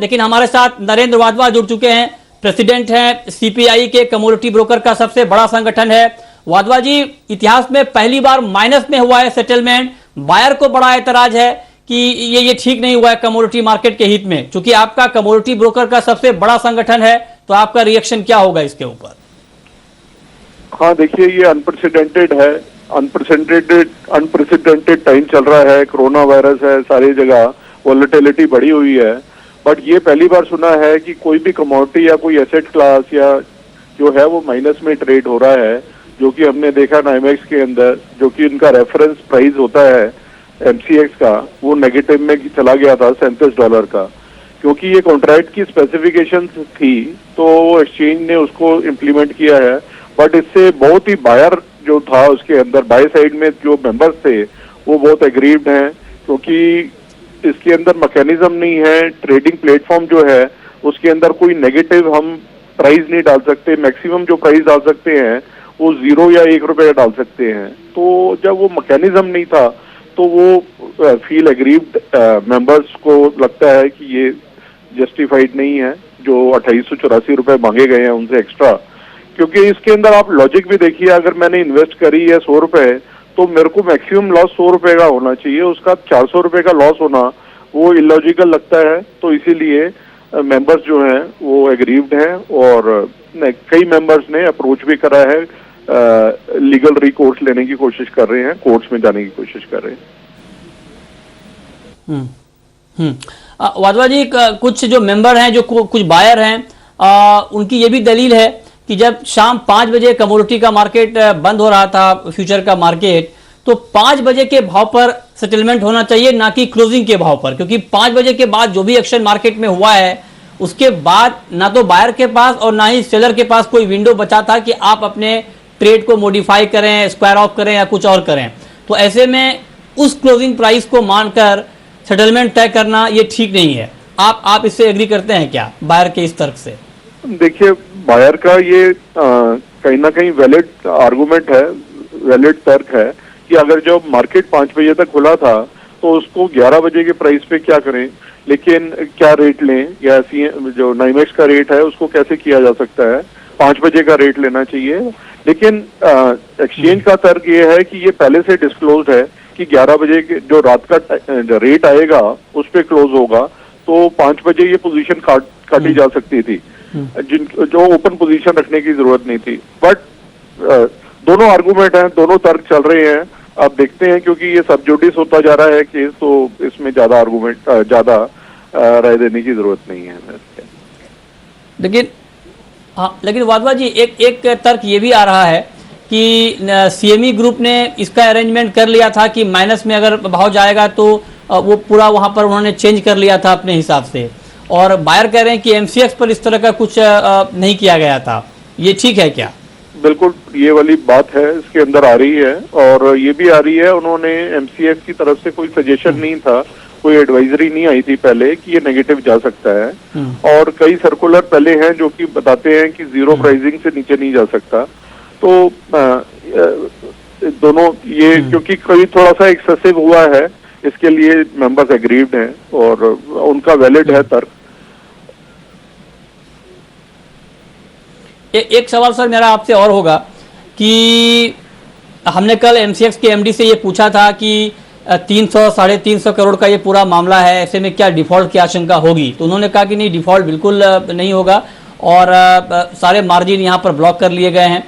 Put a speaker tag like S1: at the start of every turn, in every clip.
S1: लेकिन हमारे साथ नरेंद्र वाधवा जुड़ चुके हैं, प्रेसिडेंट हैं सीपीआई के, कमोडिटी ब्रोकर का सबसे बड़ा संगठन है। वाधवा जी, इतिहास में पहली बार माइनस में हुआ है सेटलमेंट। बायर को बड़ा एतराज है कि ये ठीक नहीं हुआ है कमोडिटी मार्केट के हित में। चूंकि आपका कमोडिटी ब्रोकर का सबसे बड़ा संगठन है, तो आपका रिएक्शन क्या होगा इसके ऊपर?
S2: हाँ देखिए, ये अनप्रेसिडेंटेड है, अनप्रेसिडेंटेड टाइम चल रहा है, कोरोना वायरस है, सारी जगह वॉलेटिलिटी बढ़ी हुई है। बट ये पहली बार सुना है कि कोई भी कमोडिटी या कोई एसेट क्लास या जो है वो माइनस में ट्रेड हो रहा है, जो कि हमने देखा नाइमेक्स के अंदर, जो कि इनका रेफरेंस प्राइस होता है एमसीएक्स का, वो नेगेटिव में चला गया था $37 का, क्योंकि ये कॉन्ट्रैक्ट की स्पेसिफिकेशन थी, तो एक्सचेंज ने उसको इम्प्लीमेंट किया है। बट इससे बहुत ही बायर जो था उसके अंदर, बाय साइड में जो मेंबर्स थे वो बहुत एग्रीव्ड हैं, क्योंकि इसके अंदर मैकेनिज्म नहीं है। ट्रेडिंग प्लेटफॉर्म जो है उसके अंदर कोई नेगेटिव हम प्राइस नहीं डाल सकते। मैक्सिमम जो प्राइस डाल सकते हैं वो 0 या ₹1 डाल सकते हैं। तो जब वो मैकेनिज्म नहीं था तो वो फील एग्रीव्ड मेंबर्स को लगता है कि ये जस्टिफाइड नहीं है जो ₹2884 मांगे गए हैं उनसे एक्स्ट्रा। क्योंकि इसके अंदर आप लॉजिक भी देखिए, अगर मैंने इन्वेस्ट करी है ₹100 तो मेरे को मैक्सिमम लॉस ₹100 का होना चाहिए, उसका ₹400 का लॉस होना वो इलॉजिकल लगता है। तो इसीलिए मेंबर्स जो हैं वो एग्रीव्ड हैं, और कई मेंबर्स ने अप्रोच भी करा है, लीगल रिकोर्स लेने की कोशिश कर रहे हैं, कोर्ट्स में जाने की कोशिश कर रहे हैं।
S1: वाधवा जी, कुछ जो मेंबर हैं, जो कुछ बायर हैं, उनकी ये भी दलील है कि जब शाम 5 बजे कमोडिटी का मार्केट बंद हो रहा था, फ्यूचर का मार्केट, तो 5 बजे के भाव पर सेटलमेंट होना चाहिए, ना कि क्लोजिंग के भाव पर। क्योंकि 5 बजे के बाद जो भी एक्शन मार्केट में हुआ है, उसके बाद ना तो बायर के पास और ना ही सेलर के पास कोई विंडो बचा था कि आप अपने ट्रेड को मॉडिफाई करें, स्क्वायर ऑफ करें या कुछ और करें। तो ऐसे में उस क्लोजिंग प्राइस को मानकर सेटलमेंट तय करना ये ठीक नहीं है। आप इससे एग्री करते हैं क्या, बायर के इस तर्क से?
S2: देखिए, बायर का ये कहीं ना कहीं वैलिड आर्गुमेंट है, वैलिड तर्क है कि अगर जब मार्केट 5 बजे तक खुला था तो उसको 11 बजे के प्राइस पे क्या करें, लेकिन क्या रेट लें, या जो नाइमेक्स का रेट है उसको कैसे किया जा सकता है, 5 बजे का रेट लेना चाहिए। लेकिन एक्सचेंज का तर्क ये है कि ये पहले से डिस्क्लोज्ड है कि 11 बजे के जो रात का रेट आएगा उस पे क्लोज होगा, तो 5 बजे ये पोजीशन काटी जा सकती थी, जो ओपन पोजीशन रखने की जरूरत नहीं थी। बट दोनों आर्गुमेंट हैं, दोनों तर्क चल रहे हैं। अब देखते हैं, क्योंकि ये सब जुडिस होता जा रहा है केस, तो इसमें ज्यादा राय देने की जरूरत नहीं है।
S1: लेकिन वाधवा जी, एक तर्क ये भी आ रहा है कि सीएमई ग्रुप ने इसका अरेंजमेंट कर लिया था कि माइनस में अगर भाव जाएगा तो वो पूरा वहां पर उन्होंने चेंज कर लिया था अपने हिसाब से, और बायर कह रहे हैं कि एमसीएक्स पर इस तरह का कुछ नहीं किया गया था। ये ठीक है क्या?
S2: बिल्कुल, ये वाली बात है इसके अंदर आ रही है, और ये भी आ रही है, उन्होंने एमसीएक्स की तरफ से कोई सजेशन नहीं था, कोई एडवाइजरी नहीं आई थी पहले कि ये नेगेटिव जा सकता है। और कई सर्कुलर पहले हैं जो कि बताते हैं कि 0 प्राइसिंग से नीचे नहीं जा सकता। तो दोनों ये क्योंकि कोई थोड़ा सा एक्सेसिव हुआ है, इसके लिए मेंबर्स एग्रीव्ड हैं और उनका वैलिड है तर्क।
S1: एक सवाल सर मेरा आपसे और होगा कि हमने कल एमसीएक्स के एमडी से ये पूछा था कि 300-350 करोड़ का ये पूरा मामला है, ऐसे में क्या डिफॉल्ट की आशंका होगी? तो उन्होंने कहा कि नहीं, डिफॉल्ट बिल्कुल नहीं होगा, और सारे मार्जिन यहाँ पर ब्लॉक कर लिए गए हैं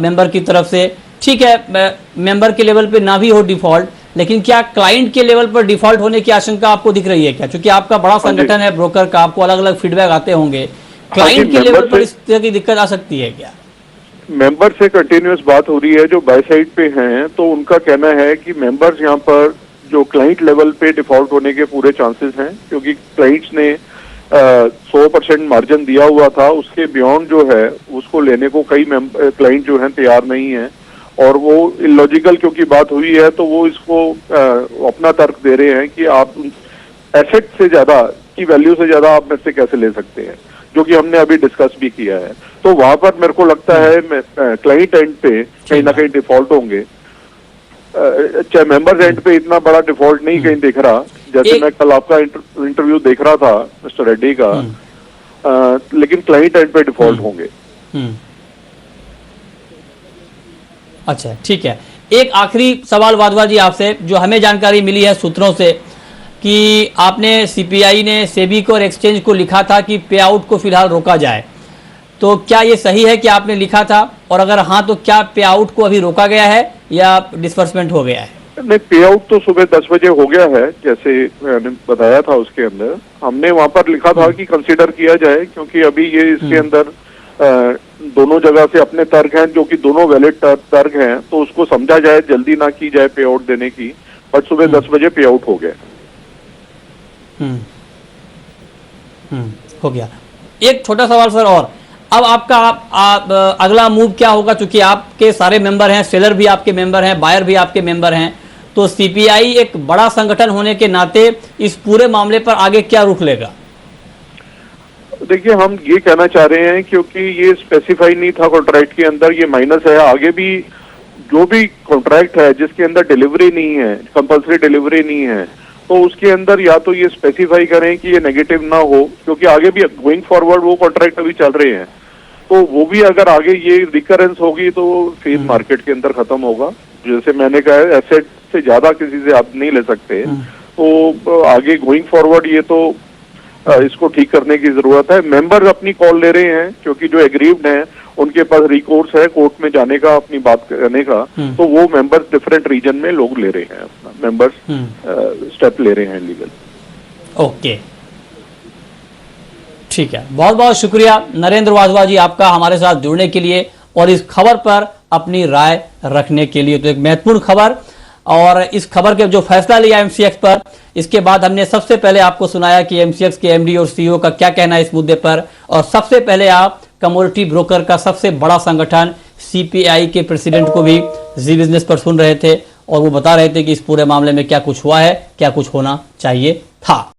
S1: मेंबर की तरफ से। ठीक है, मेंबर के लेवल पे ना भी हो डिफॉल्ट, लेकिन क्या क्लाइंट के लेवल पर डिफॉल्ट होने की आशंका आपको दिख रही है क्या? क्योंकि आपका बड़ा संगठन है ब्रोकर का, आपको अलग अलग फीडबैक आते होंगे, क्लाइंट के लेवल पर इस तरह की दिक्कत आ सकती है क्या?
S2: मेंबर से कंटिन्यूअस बात हो रही है, जो बाय साइड पे हैं, तो उनका कहना है कि मेंबर्स यहाँ पर जो क्लाइंट लेवल पे डिफॉल्ट होने के पूरे चांसेस हैं, क्योंकि क्लाइंट्स ने 100% मार्जिन दिया हुआ था, उसके बियॉन्ड जो है उसको लेने को कई क्लाइंट जो हैं तैयार नहीं है, और वो इलॉजिकल क्योंकि बात हुई है तो वो इसको अपना तर्क दे रहे हैं कि आप एसेट से ज्यादा की वैल्यू से ज्यादा आप मेरे से कैसे ले सकते हैं, जो कि हमने अभी डिस्कस भी किया है। तो वहां पर मेरे को लगता है क्लाइंट एंड पे कहीं ना कहीं डिफॉल्ट होंगे, चाहे मेंबर्स एंड पे इतना बड़ा डिफॉल्ट नहीं कहीं दिख रहा, जैसे मैं कल आपका इंटरव्यू देख रहा था मिस्टर रेड्डी का, लेकिन क्लाइंट एंड पे डिफॉल्ट होंगे।
S1: अच्छा, ठीक है। एक आखिरी सवाल वाधवा जी आपसे, जो हमें जानकारी मिली है सूत्रों से कि आपने सीपीआई ने सेबी को और एक्सचेंज को लिखा था कि पे आउट को फिलहाल रोका जाए, तो क्या ये सही है कि आपने लिखा था, और अगर हाँ तो क्या पे आउट को अभी रोका गया है या डिस्बर्समेंट हो गया है?
S2: नहीं, पे आउट तो सुबह 10 बजे हो गया है, जैसे मैंने बताया था। उसके अंदर हमने वहां पर लिखा था कि कंसीडर किया जाए, क्योंकि अभी ये इसके अंदर दोनों जगह से अपने तर्क हैं, जो कि दोनों वैलिड तर्क हैं, तो उसको समझा जाए, जल्दी ना की जाए पे आउट देने की। बट सुबह 10 बजे पे आउट हो गया।
S1: हो गया। एक छोटा सवाल सर, और अब आपका अगला मूव क्या होगा? चूंकि आपके सारे मेंबर हैं, सेलर भी आपके मेंबर हैं, बायर भी आपके मेंबर हैं, तो सीपीआई एक बड़ा संगठन होने के नाते इस पूरे मामले पर आगे क्या रुख लेगा?
S2: देखिए, हम ये कहना चाह रहे हैं, क्योंकि ये स्पेसिफाई नहीं था कॉन्ट्रैक्ट के अंदर, ये माइनस है। आगे भी जो भी कॉन्ट्रैक्ट है जिसके अंदर डिलीवरी नहीं है, कंपल्सरी डिलीवरी नहीं है, तो उसके अंदर या तो ये स्पेसिफाई करें कि ये नेगेटिव ना हो, क्योंकि आगे भी गोइंग फॉरवर्ड वो कॉन्ट्रैक्ट अभी चल रहे हैं, तो वो भी अगर आगे ये रिकरेंस होगी तो फिर मार्केट के अंदर खत्म होगा। जैसे मैंने कहा, एसेट से ज्यादा किसी से आप नहीं ले सकते, तो आगे गोइंग फॉरवर्ड ये तो इसको ठीक करने की जरूरत है। मेंबर्स अपनी कॉल ले रहे हैं, क्योंकि जो एग्रीव्ड हैं उनके पास रिकोर्स है कोर्ट में जाने का, अपनी बात करने का, तो वो मेंबर्स डिफरेंट रीजन में लोग ले रहे हैं, अपना मेंबर्स स्टेप ले रहे हैं लीगल।
S1: ओके, ठीक है। बहुत बहुत शुक्रिया नरेंद्र वाधवा जी आपका हमारे साथ जुड़ने के लिए और इस खबर पर अपनी राय रखने के लिए। तो एक महत्वपूर्ण खबर, और इस खबर के जो फैसला लिया एमसीएक्स पर, इसके बाद हमने सबसे पहले आपको सुनाया कि एमसीएक्स के एमडी और सीईओ का क्या कहना है इस मुद्दे पर, और सबसे पहले आप कमोडिटी ब्रोकर का सबसे बड़ा संगठन सीपीआई के प्रेसिडेंट को भी जी बिजनेस पर सुन रहे थे, और वो बता रहे थे कि इस पूरे मामले में क्या कुछ हुआ है, क्या कुछ होना चाहिए था।